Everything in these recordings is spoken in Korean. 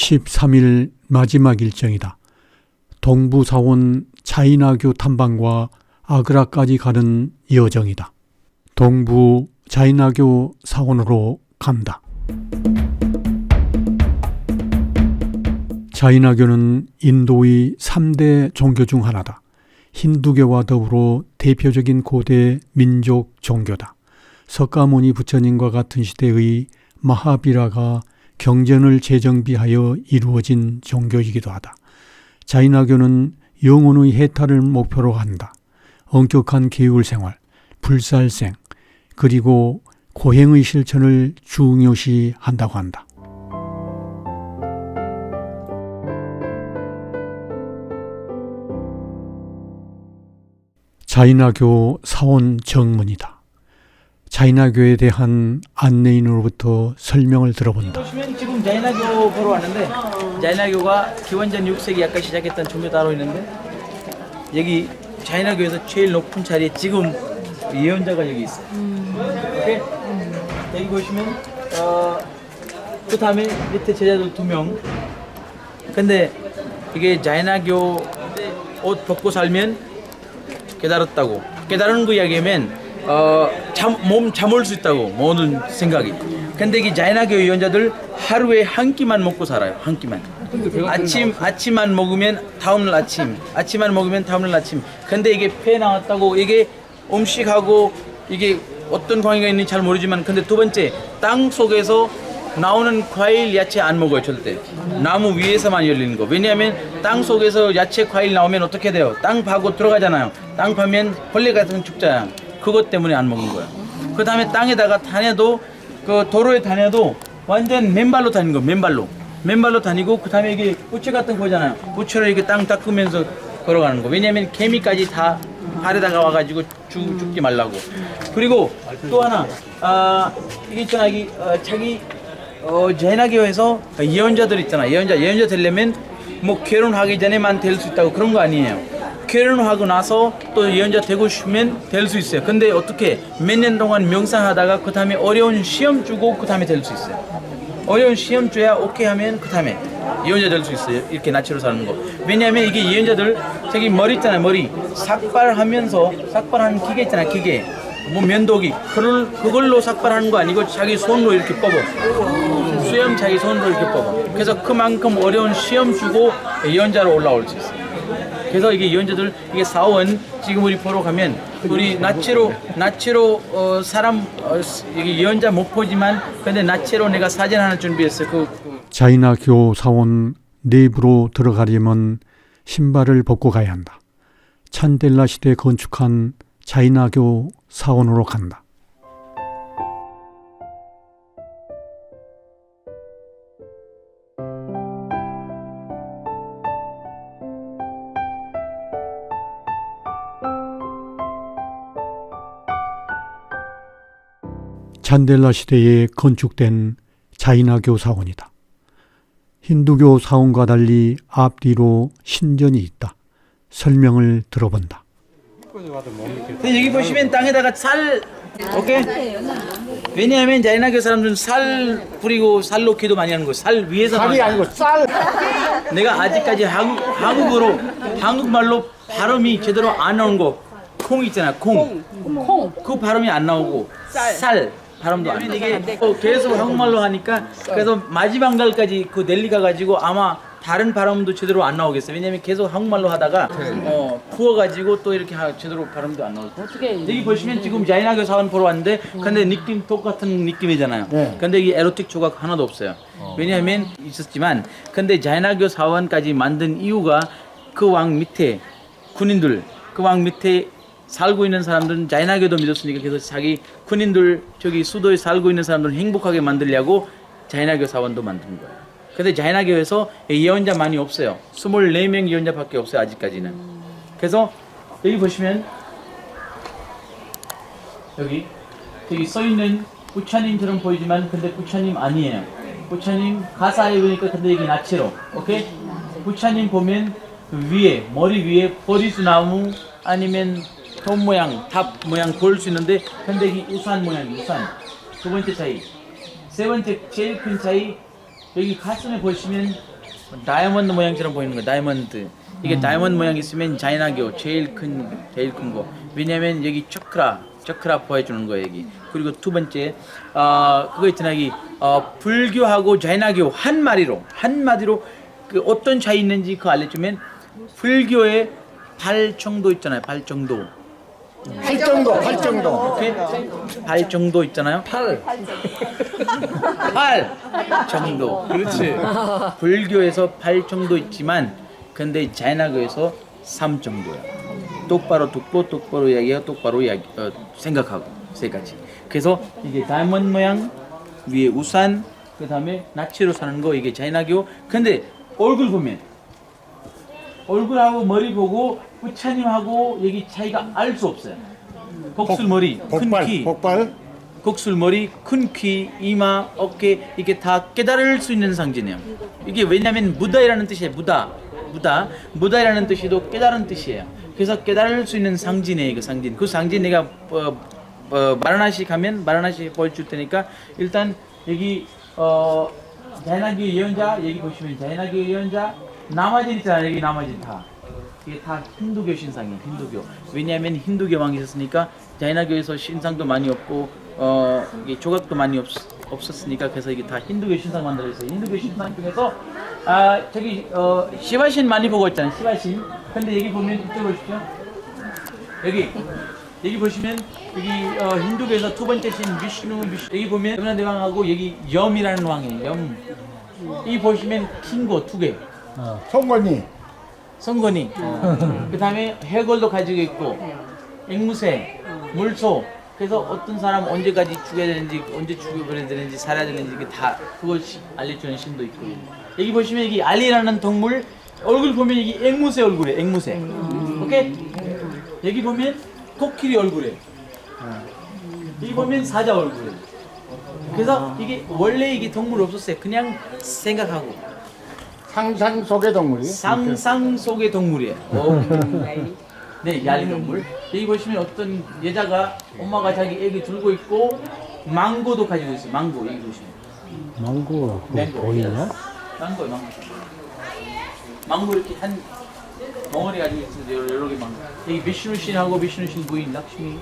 13일 마지막 일정이다. 동부사원 자이나교 탐방과 아그라까지 가는 여정이다. 동부 자이나교 사원으로 간다. 자이나교는 인도의 3대 종교 중 하나다. 힌두교와 더불어 대표적인 고대 민족 종교다. 석가모니 부처님과 같은 시대의 마하비라가 경전을 재정비하여 이루어진 종교이기도 하다. 자이나교는 영혼의 해탈을 목표로 한다. 엄격한 계율 생활, 불살생, 그리고 고행의 실천을 중요시 한다고 한다. 자이나교 사원 정문이다. 자이나교에 대한 안내인으로부터 설명을 들어본다. 보시면 지금 자이나교 보러 왔는데 자이나교가 기원전 6세기 약간 시작했던 종교 따로 있는데 여기 자이나교에서 제일 높은 자리에 지금 예언자가 여기 있어요. 오케이? 여기 보시면 그 다음에 밑에 제자들 2명. 근데 이게 자이나교 옷 벗고 살면 깨달았다고. 깨달은 거 이야기하면 몸 잠올 수 있다고 모든 생각이. 근데 이 자이나교 예언자들 하루에 한 끼만 먹고 살아요. 한 끼만. 아침만 먹으면 다음날 아침. 아침만 먹으면 다음날 아침. 근데 이게 폐 나왔다고 이게 음식하고 이게 어떤 관계가 있는지 잘 모르지만 근데 두 번째 땅 속에서 나오는 과일 야채 안 먹어요 절대. 나무 위에서만 열리는 거. 왜냐하면 땅 속에서 야채 과일 나오면 어떻게 돼요? 땅 파고 들어가잖아요. 땅 파면 벌레 같은 죽잖아요. 그것 때문에 안 먹는 거야. 그 다음에 땅에다가 다녀도 그 도로에 다녀도 완전 맨발로 다니는 거. 맨발로 다니고 그 다음에 이게 우체 같은 거 보잖아요. 우체로 이렇게 땅 닦으면서 걸어가는 거. 왜냐면 개미까지 다 발에다가 와가지고 죽지 말라고. 그리고 또 하나 이게 있잖아. 이게 자기 자이나교에서 예언자들 있잖아. 예언자 되려면 뭐 결혼하기 전에만 될 수 있다고 그런 거 아니에요. 결혼하고 나서 또 예언자 되고 싶으면 될 수 있어요. 근데 어떻게 몇 년 동안 명상하다가 그 다음에 어려운 시험 주고 그 다음에 될 수 있어요. 어려운 시험 줘야 오케이 하면 그 다음에 예언자 될 수 있어요. 이렇게 나치로 사는 거. 왜냐하면 이게 예언자들 저기 머리 있잖아요. 머리 삭발하면서 삭발하는 기계 있잖아요. 기계 뭐 면도기 그걸로 삭발하는 거 아니고 자기 손으로 이렇게 뽑아. 수염 자기 손으로 이렇게 뽑아. 그래서 그만큼 어려운 시험 주고 예언자로 올라올 수 있어요. 그래서 이게 예언자들 이게 사원 지금 우리 보러 가면 우리 나치로 사람 이게 예언자 못 보지만 근데 나치로 내가 사진 하나 준비했어요. 자이나교 사원 내부로 들어가려면 신발을 벗고 가야 한다. 찬델라 시대에 건축한 자이나교 사원으로 간다. 찬델라 시대에 건축된 자이나교 사원이다. 힌두교 사원과 달리 앞뒤로 신전이 있다. 설명을 들어본다. 여기 보시면 땅에다가 쌀, 오케이? 왜냐하면 자이나교 사람들은 쌀 뿌리고 살로 기도 많이 하는 거. 쌀 위에서 살이 아니고 쌀. 내가 아직까지 한국말로 발음이 제대로 안 나오는 거. 콩 있잖아, 콩. 그 발음이 안 나오고 쌀 발음도 안 나. 이게 계속 한국말로 하니까 그래서 마지막 날까지 그 넬리 가가지고 아마 다른 발음도 제대로 안 나오겠어요. 왜냐면 계속 한국말로 하다가 부어가지고 또 이렇게 제대로 발음도 안 나오고. 여기 보시면 지금 자이나교 사원 보러 왔는데 근데 느낌 똑같은 느낌이잖아요. 네. 근데 이 에로틱 조각 하나도 없어요. 왜냐하면 있었지만 근데 자이나교 사원까지 만든 이유가 그 왕 밑에 군인들 그 왕 밑에 살고 있는 사람들은 자이나교도 믿었으니까 그래서 자기 군인들 저기 수도에 살고 있는 사람들을 행복하게 만들려고 자이나교 사원도 만든 거예요. 근데 자이나교에서 예언자 많이 없어요. 24명 예언자밖에 없어요 아직까지는. 그래서 여기 보시면 여기 써 있는 부처님처럼 보이지만 근데 부처님 아니에요. 부처님 가사에 보니까 근데 여기 나체로. 오케이? 부처님 보면 위에 머리 위에 버리수 나무 아니면 돔 모양, 탑 모양 볼 수 있는데 근데 이 우산 모양, 우산. 두 번째 차이. 세 번째 제일 큰 차이 여기 가슴에 보시면 다이아몬드 모양처럼 보이는 거 다이아몬드. 이게 다이아몬드 모양 있으면 자이나교 제일 큰 거. 왜냐면 여기 chakra 보여주는 거예요 여기. 그리고 두 번째 그거 있잖아 여기 불교하고 자이나교 한마디로 그 어떤 차이 있는지 그거 알려주면 불교의 발 정도 있잖아요 발 정도. 팔 정도. 오케이? 발 정도 있잖아요. 팔 정도. 그렇지. 불교에서 8 정도 있지만 근데 자이나교에서 3 정도야. 똑바로 듣고 똑바로 이야기하고 똑바로 생각하고 세 가지. 그래서 이게 다이아몬드 모양 위에 우산 그 다음에 나치로 사는 거 이게 자이나교. 근데 얼굴 보면 얼굴하고 머리 보고 부처님하고 여기 차이가 알 수 없어요. 곡술머리, 큰 키, 복발. 곡술머리, 큰 키, 이마, 어깨 이게 다 깨달을 수 있는 상징이에요. 이게 왜냐면 무다이라는 뜻이에요. 무다이라는 뜻이도 깨달은 뜻이에요. 그래서 깨달을 수 있는 상징이에요. 그 상징. 그 상징 내가 마라나시 가면 마라나시 보여줄 테니까 일단 여기 자이나교 예언자 여기 보시면 자이나교 예언자 나머지 있잖아요. 여기 나머지 다. 이게 다 힌두교 신상이에요. 힌두교. 왜냐하면 힌두교 왕이 있었으니까 자이나교에서 신상도 많이 없고 이게 조각도 많이 없었으니까 그래서 이게 다 힌두교 신상 만들어졌어요. 힌두교 신상 중에서 저기 시바신 많이 보고 있잖아요. 시바신. 근데 여기 보면 이쪽 보십시오. 여기 보시면 여기 힌두교에서 두 번째 신 비슈누 여기 보면 여민대왕하고 여기 염이라는 왕이에요. 염. 이 보시면 킹고 두 개. 성건이. 그 다음에 해골도 가지고 있고 앵무새, 물소. 그래서 어떤 사람 언제까지 죽여야 되는지 언제 죽여버려야 되는지 살아야 되는지 이게 다 그것이 알려주는 신도 있고. 여기 보시면 여기 알리라는 동물 얼굴 보면 이게 앵무새 얼굴이에요. 앵무새. 오케이? 여기 보면 코끼리 얼굴이에요. 여기 보면 사자 얼굴이에요. 그래서 이게 원래 이게 동물 없었어요. 그냥 생각하고. 상상 속의 동물이. 상상 속의 동물이에요. 네, 야리 동물. 여기 보시면 어떤 여자가 엄마가 자기 애기 들고 있고 망고도 가지고 있어요. 망고 여기 보시면. 망고 망고. 보이냐? 망고요, 망고 이렇게 한 덩어리 가지고 있어요. 여러 개 망고. 여기 비슈누 신하고 비슈누 신 부인 락시미.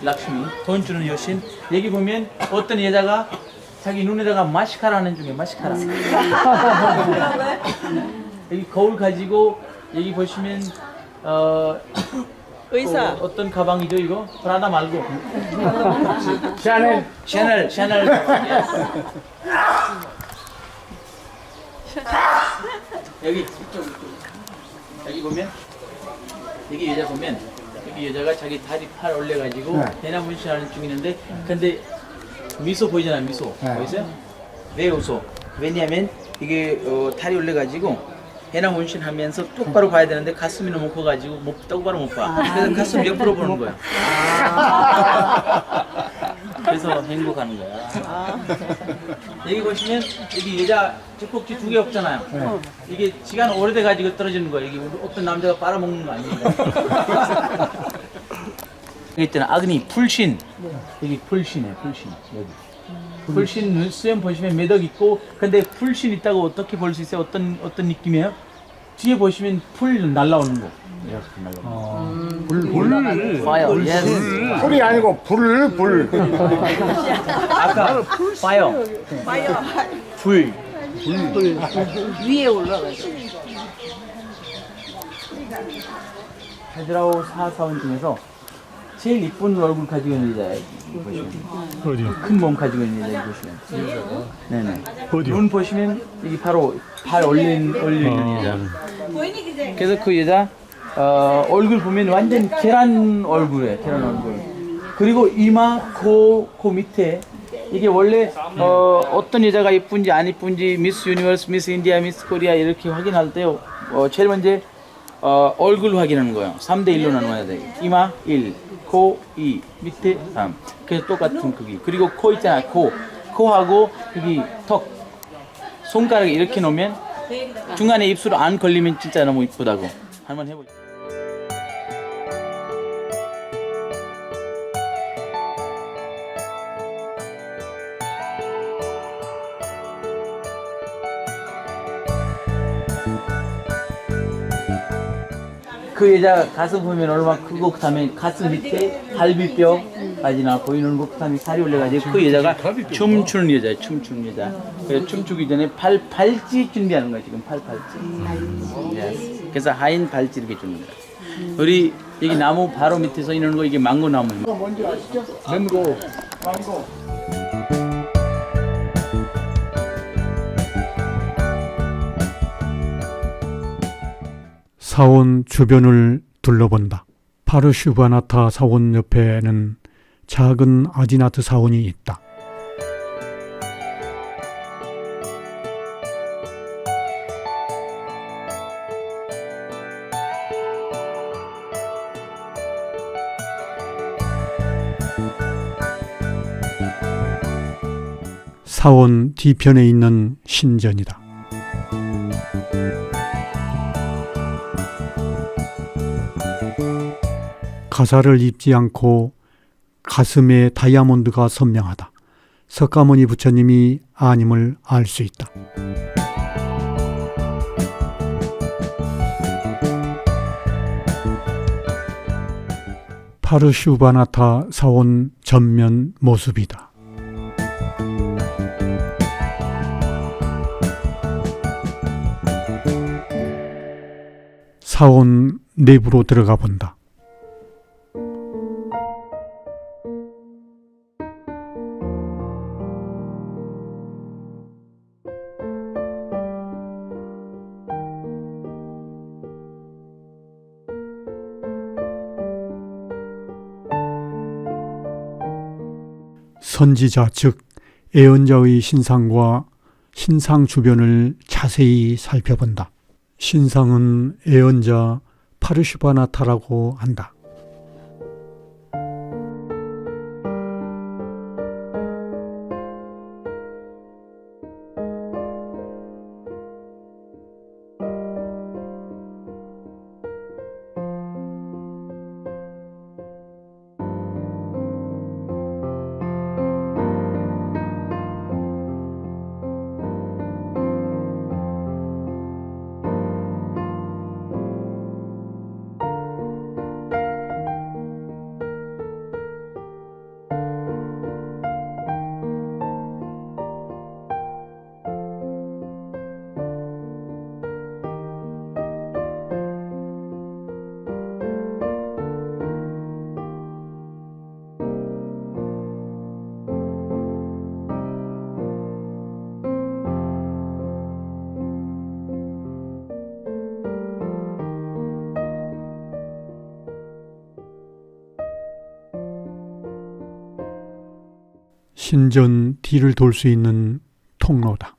락시미. 돈 주는 여신. 여기 보면 어떤 여자가 자기 눈에다가 마스카라 하는 중에 마스카라. 여기 거울 가지고 여기 보시면 의사. 어떤 가방이죠 이거? 프라다 말고 샤넬. 샤넬. 여기 이쪽. 여기 보면 여기 여자 보면 여기 여자가 자기 다리 팔 올려가지고 네. 대나무 문신하는 중이는데 근데 미소 보이잖아 미소. 네. 보이세요? 왜 웃어? 왜냐면 이게 다리 올려가지고 해나 문신하면서 똑바로 봐야 되는데 가슴이 너무 커가지고 똑바로 못 봐. 그래서 가슴 옆으로 보는 거야. 그래서 행복하는 거야. 여기 보시면 여기 여자 젖꼭지 2개 없잖아요. 이게 시간 오래돼 가지고 떨어지는 거야. 여기 어떤 남자가 빨아먹는 거 아니에요. 여기 있잖아 아그니 풀신. 여기 풀신이에요. 풀신 여기. 풀신 수염 보시면 매덕 있고 근데 풀신 있다고 어떻게 볼 수 있어요? 어떤 느낌이에요? 뒤에 보시면 풀 날라오는 거. 이렇게 날라오는 거. 불. 파이어. 예스. 불이 아니고 불. 아까 파이어. 불. 위에 올라가죠. 헤드라우 사사원 중에서 제일 이쁜 얼굴 가지고 있는 여자 보시면 어디요? 큰 몸 가지고 있는 여자 보시면 네네 어디요? 눈 보시면 여기 바로 팔 올리는 여자 그래서 그 여자 얼굴 보면 완전 계란 얼굴이에요 계란 얼굴 그리고 이마 코 밑에 이게 원래 어떤 여자가 이쁜지 안 이쁜지 미스 유니버스 미스 인디아 미스 코리아 이렇게 확인할 때요 제일 먼저 얼굴 확인하는 거예요. 3대 1로 나눠야 돼. 이마 1, 코 2, 밑에 3. 그래서 똑같은 크기. 그리고 코 있잖아. 코하고 여기 턱. 손가락 이렇게 놓으면 중간에 입술 안 걸리면 진짜 너무 이쁘다고. 한번 해보자. 그 여자 가슴 보면 얼마나 크고 그다음에 가슴 밑에 갈비뼈까지나 보이는 거 그다음에 살이 올려가지고 그 여자가 춤추는 여자예요. 춤추는 여자. 그래서 춤추기 전에 팔찌 준비하는 거야 지금 팔찌. 예. 그래서 하인 팔찌 이렇게 주는 거야. 우리 여기 나무 바로 밑에서 있는 거 이게 망고 나무입니다. 뭔지 아시죠? 망고. 망고. 사원 주변을 둘러본다. 파르슈바나타 사원 옆에는 작은 아지나트 사원이 있다. 사원 뒤편에 있는 신전이다. 가사를 입지 않고 가슴에 다이아몬드가 선명하다. 석가모니 부처님이 아님을 알 수 있다. 파르슈바나타 사원 전면 모습이다. 사원 내부로 들어가 본다. 선지자 즉 애언자의 신상과 신상 주변을 자세히 살펴본다. 신상은 애언자 파르슈바나타라고 한다. 신전 뒤를 돌 수 있는 통로다.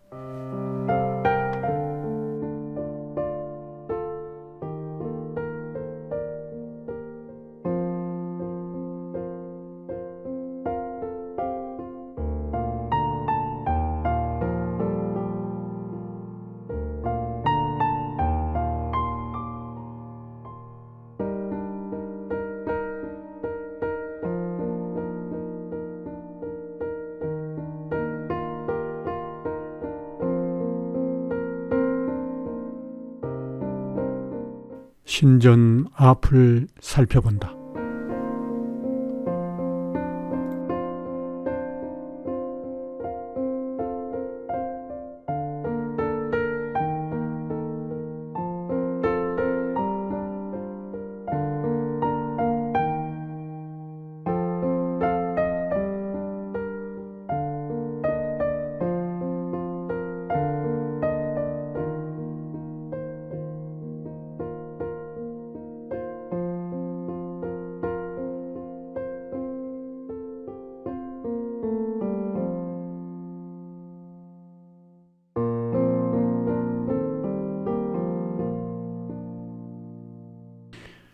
신전 앞을 살펴본다.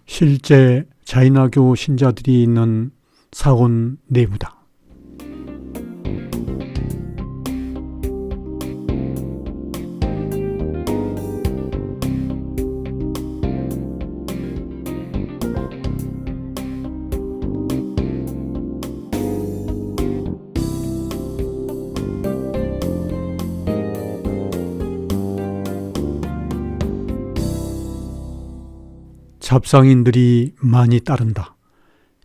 실제 자이나교 신자들이 있는 사원 내부다. 잡상인들이 많이 따른다.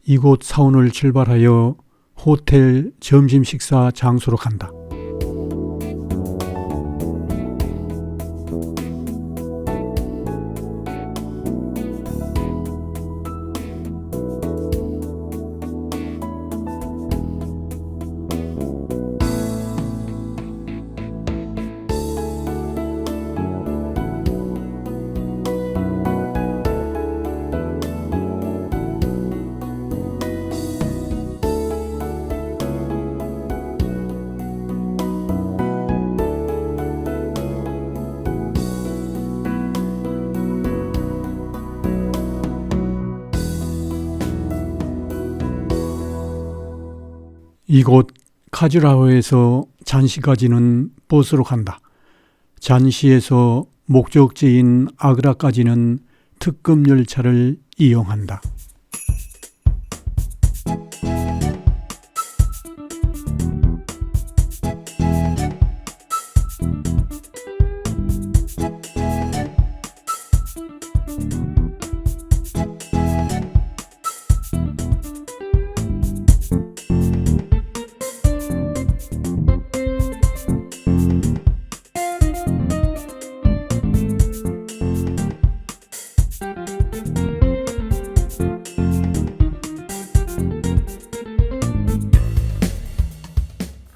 이곳 사원을 출발하여 호텔 점심 식사 장소로 간다. 이곳 카즈라호에서 잔시까지는 버스로 간다. 잔시에서 목적지인 아그라까지는 특급 열차를 이용한다.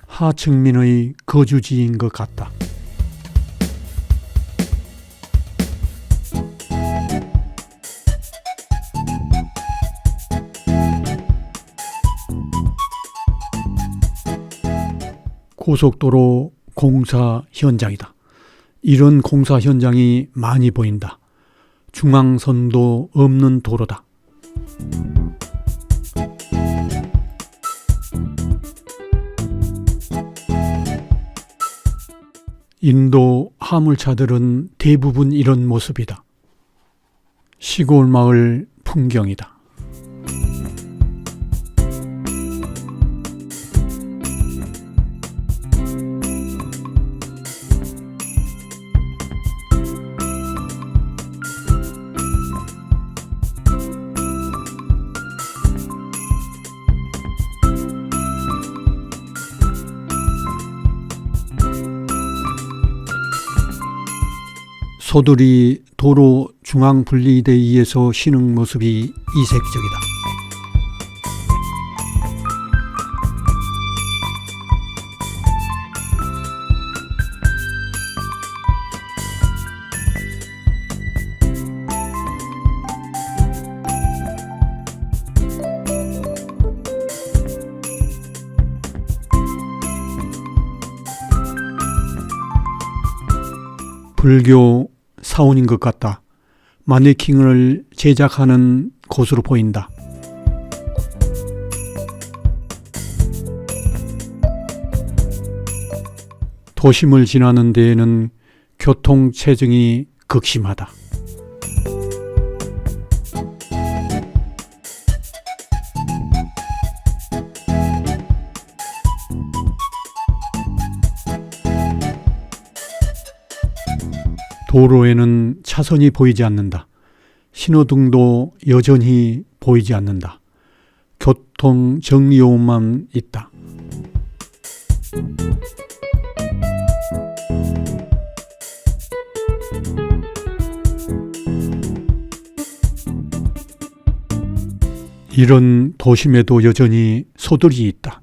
하층민의 거주지인 것 같다. 고속도로 공사 현장이다. 이런 공사 현장이 많이 보인다. 중앙선도 없는 도로다. 인도 화물차들은 대부분 이런 모습이다. 시골 마을 풍경이다. 소들이 도로 중앙 분리대이에서 쉬는 모습이 이색적이다. 불교 사원인 것 같다. 마네킹을 제작하는 곳으로 보인다. 도심을 지나는 데에는 교통체증이 극심하다. 도로에는 차선이 보이지 않는다. 신호등도 여전히 보이지 않는다. 교통 정리요원만 있다. 이런 도심에도 여전히 소들이 있다.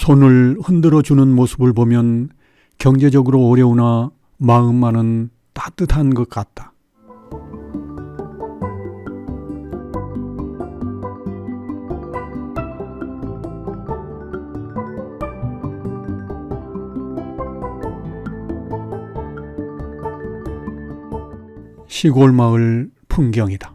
손을 흔들어주는 모습을 보면 경제적으로 어려우나 마음만은 따뜻한 것 같다. 시골 마을 풍경이다.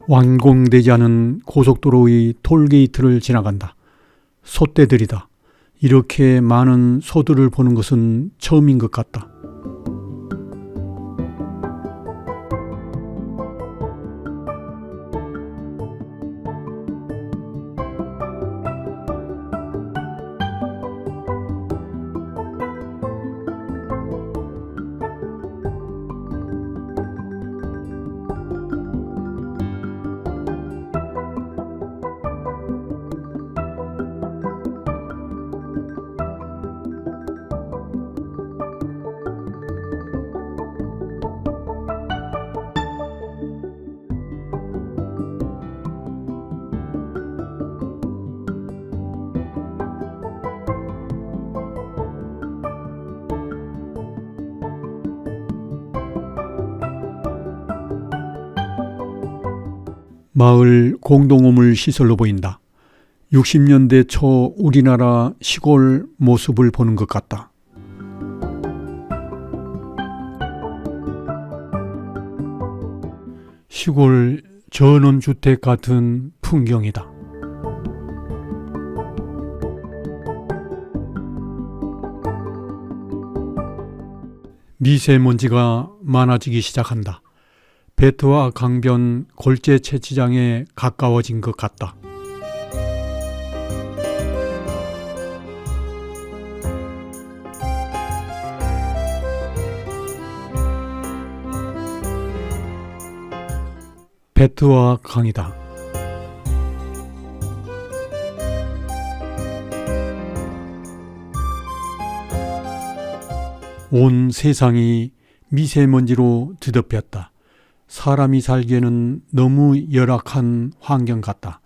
완공되지 않은 고속도로의 톨게이트를 지나간다. 소떼들이다. 이렇게 많은 소들을 보는 것은 처음인 것 같다. 마을 공동우물 시설로 보인다. 60년대 초 우리나라 시골 모습을 보는 것 같다. 시골 전원주택 같은 풍경이다. 미세먼지가 많아지기 시작한다. 배트와 강변 골재 채취장에 가까워진 것 같다. 배트와 강이다. 온 세상이 미세먼지로 뒤덮였다. 사람이 살기에는 너무 열악한 환경 같다.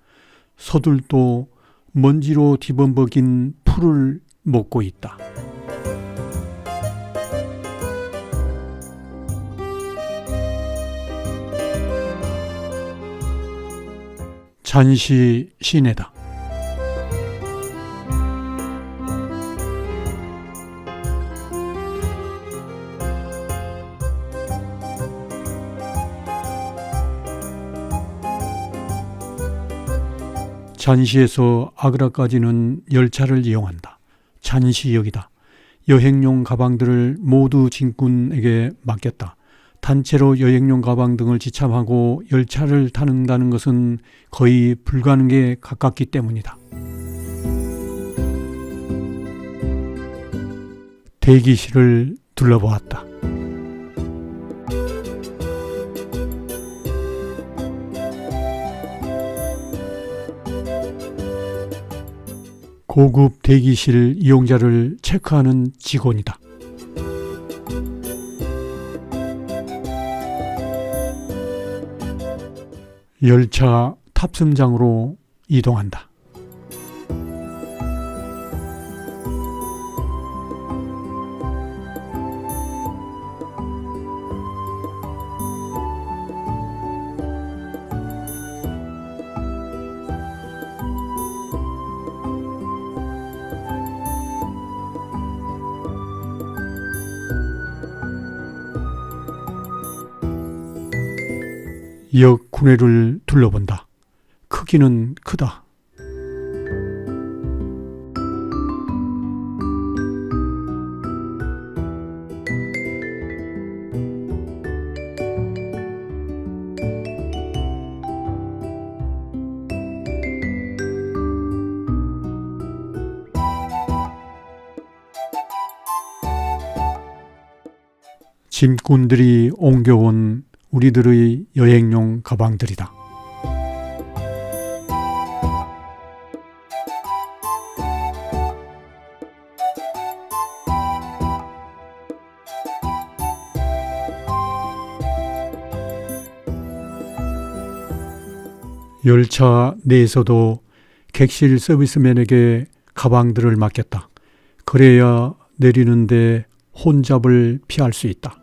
소들도 먼지로 뒤범벅인 풀을 먹고 있다. 잔시 시내다. 잔시에서 아그라까지는 열차를 이용한다. 잔시역이다. 여행용 가방들을 모두 진군에게 맡겼다. 단체로 여행용 가방 등을 지참하고 열차를 타는다는 것은 거의 불가능에 가깝기 때문이다. 대기실을 둘러보았다. 고급 대기실 이용자를 체크하는 직원이다. 열차 탑승장으로 이동한다. 역 구내를 둘러본다. 크기는 크다. 짐꾼들이 옮겨온 우리들의 여행용 가방들이다. 열차 내에서도 객실 서비스맨에게 가방들을 맡겼다. 그래야 내리는데 혼잡을 피할 수 있다.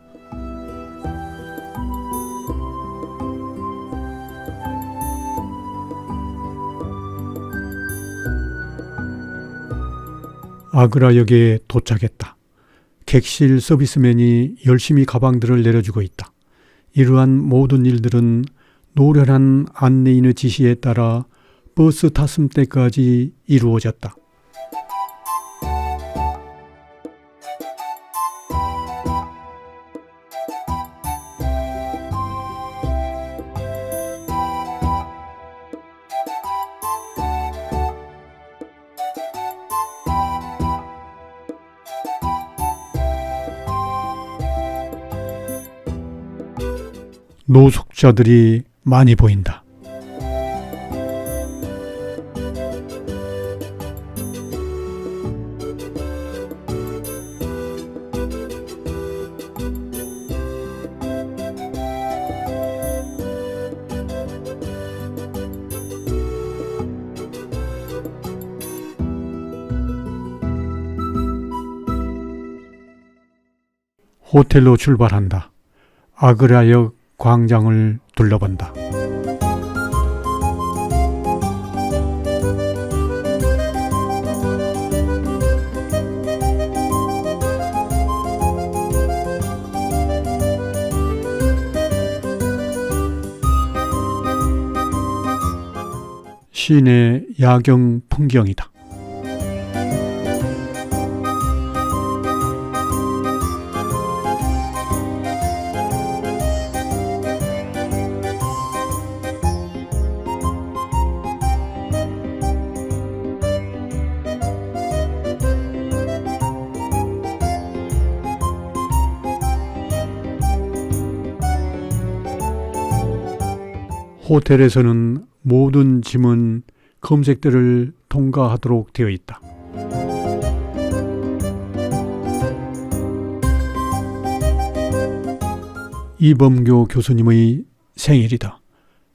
아그라역에 도착했다. 객실 서비스맨이 열심히 가방들을 내려주고 있다. 이러한 모든 일들은 노련한 안내인의 지시에 따라 버스 탔음 때까지 이루어졌다. 노숙자들이 많이 보인다. 호텔로 출발한다. 아그라역 광장을 둘러본다. 시내 야경 풍경이다. 호텔에서는 모든 짐은 검색대를 통과하도록 되어 있다. 이범교 교수님의 생일이다.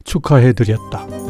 축하해드렸다.